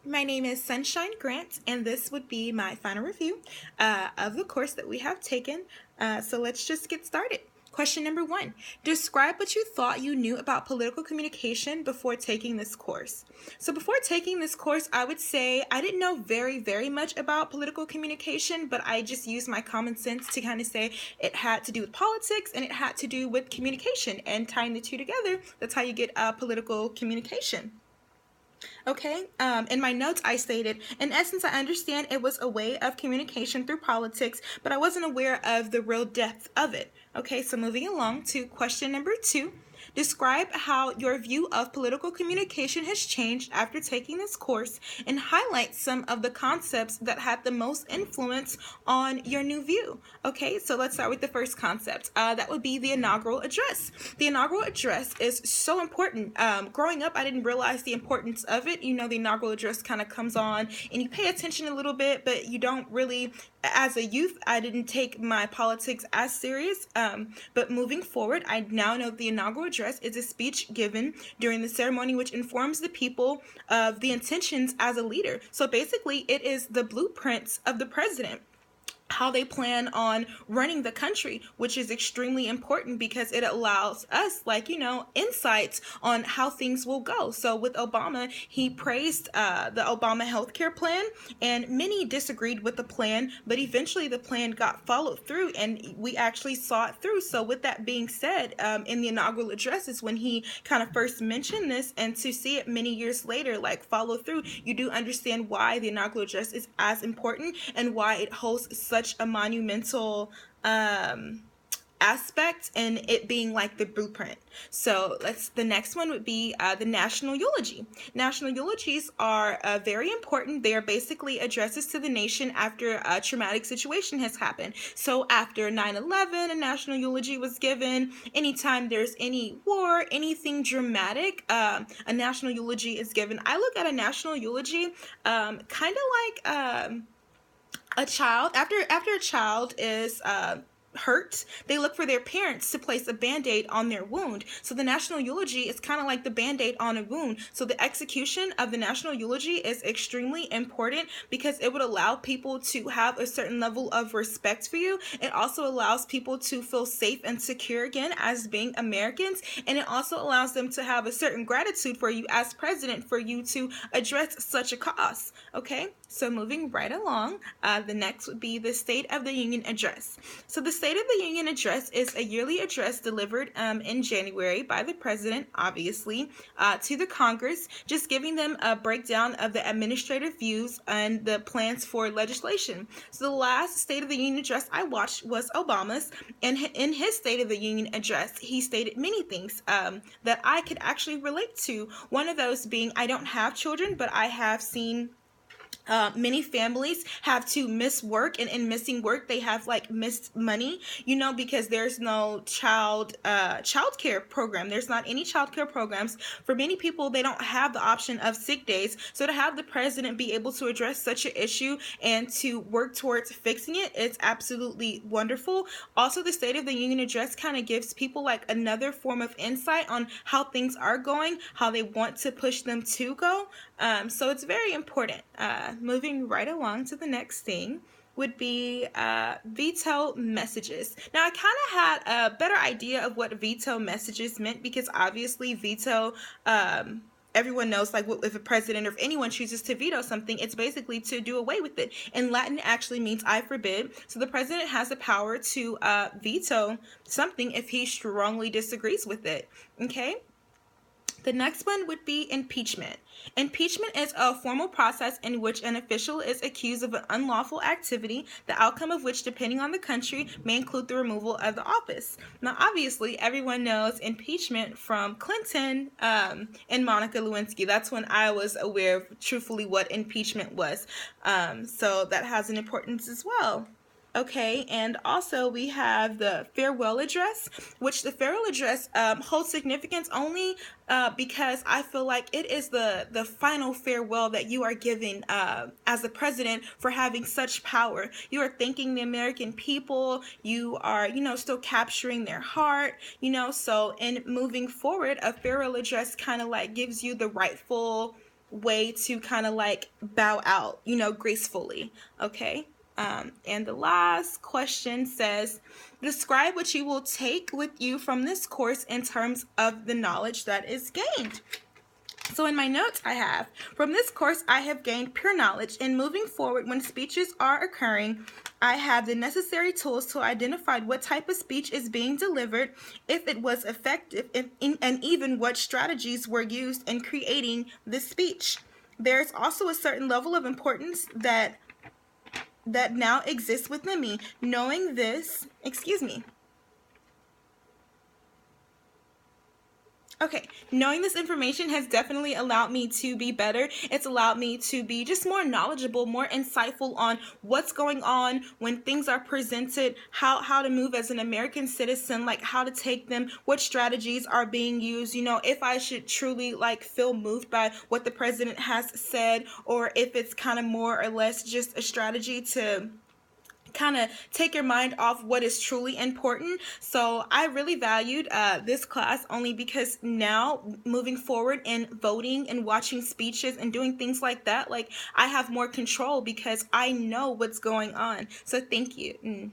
My name is Sunshine Grant, and this would be my final review of the course that we have taken. So let's just get started. Question number 1. Describe what you thought you knew about political communication before taking this course. So before taking this course, I would say I didn't know very much about political communication, but I just used my common sense to kind of say it had to do with politics and it had to do with communication, and tying the two together, that's how you get political communication. Okay, in my notes I stated, in essence, I understand it was a way of communication through politics, but I wasn't aware of the real depth of it. Okay, so moving along to question number 2. Describe how your view of political communication has changed after taking this course and highlight some of the concepts that had the most influence on your new view. Okay, so let's start with the first concept. That would be the inaugural address. The inaugural address is so important. Growing up, I didn't realize the importance of it. You know, the inaugural address kind of comes on and you pay attention a little bit, but you don't really, as a youth, I didn't take my politics as serious. But moving forward, I now know the inaugural address is a speech given during the ceremony which informs the people of the intentions as a leader. So basically, it is the blueprints of the president, how they plan on running the country, which is extremely important because it allows us, insights on how things will go. So with Obama, he praised the Obama healthcare plan, and many disagreed with the plan, but eventually the plan got followed through, and we actually saw it through. So with that being said, in the inaugural address is when he kind of first mentioned this, and to see it many years later, follow through, you do understand why the inaugural address is as important and why it holds such a monumental aspect, and it being like the blueprint. So the next one would be the national eulogy. National eulogies are very important. They are basically addresses to the nation after a traumatic situation has happened. So after 9/11, a national eulogy was given. Anytime there's any war, anything dramatic, a national eulogy is given. I look at a national eulogy kind of like a child. After a child is hurt, they look for their parents to place a band-aid on their wound. So the national eulogy is kind of like the band-aid on a wound. So the execution of the national eulogy is extremely important because it would allow people to have a certain level of respect for you. It also allows people to feel safe and secure again as being Americans, and it also allows them to have a certain gratitude for you as president for you to address such a cause. Okay, so moving right along, the next would be the State of the Union Address. So the State of the Union Address is a yearly address delivered in January by the President, obviously, to the Congress, just giving them a breakdown of the administrative views and the plans for legislation. So the last State of the Union Address I watched was Obama's, and in his State of the Union Address, he stated many things that I could actually relate to. One of those being, I don't have children, but I have seen many families have to miss work, and in missing work they have missed money, because there's no child care program. There's not any child care programs. For many people, they don't have the option of sick days. So to have the president be able to address such an issue and to work towards fixing it, it's absolutely wonderful. Also, the State of the Union Address kind of gives people another form of insight on how things are going, how they want to push them to go. So it's very important. Moving right along to the next thing would be veto messages. Now, I kind of had a better idea of what veto messages meant because obviously veto, everyone knows, if a president or if anyone chooses to veto something, it's basically to do away with it. In Latin, actually means I forbid. So the president has the power to veto something if he strongly disagrees with it. Okay? The next one would be impeachment. Impeachment is a formal process in which an official is accused of an unlawful activity, the outcome of which, depending on the country, may include the removal of the office. Now, obviously, everyone knows impeachment from Clinton and Monica Lewinsky. That's when I was aware of truthfully what impeachment was. So that has an importance as well. Okay, and also we have the farewell address, which the farewell address holds significance only because I feel like it is the final farewell that you are given as the president for having such power. You are thanking the American people. You are, still capturing their heart, so in moving forward, a farewell address kind of gives you the rightful way to kind of like bow out, gracefully. Okay. And the last question says, describe what you will take with you from this course in terms of the knowledge that is gained. So in my notes I have, from this course I have gained pure knowledge, and moving forward when speeches are occurring, I have the necessary tools to identify what type of speech is being delivered, if it was effective, and even what strategies were used in creating this speech. There's also a certain level of importance that now exists within me. Knowing this, Okay, knowing this information has definitely allowed me to be better. It's allowed me to be just more knowledgeable, more insightful on what's going on when things are presented, how to move as an American citizen, like how to take them, what strategies are being used, if I should truly like feel moved by what the president has said, or if it's kind of more or less just a strategy to kind of take your mind off what is truly important. So I really valued this class only because now moving forward in voting and watching speeches and doing things like that, like I have more control because I know what's going on. So thank you.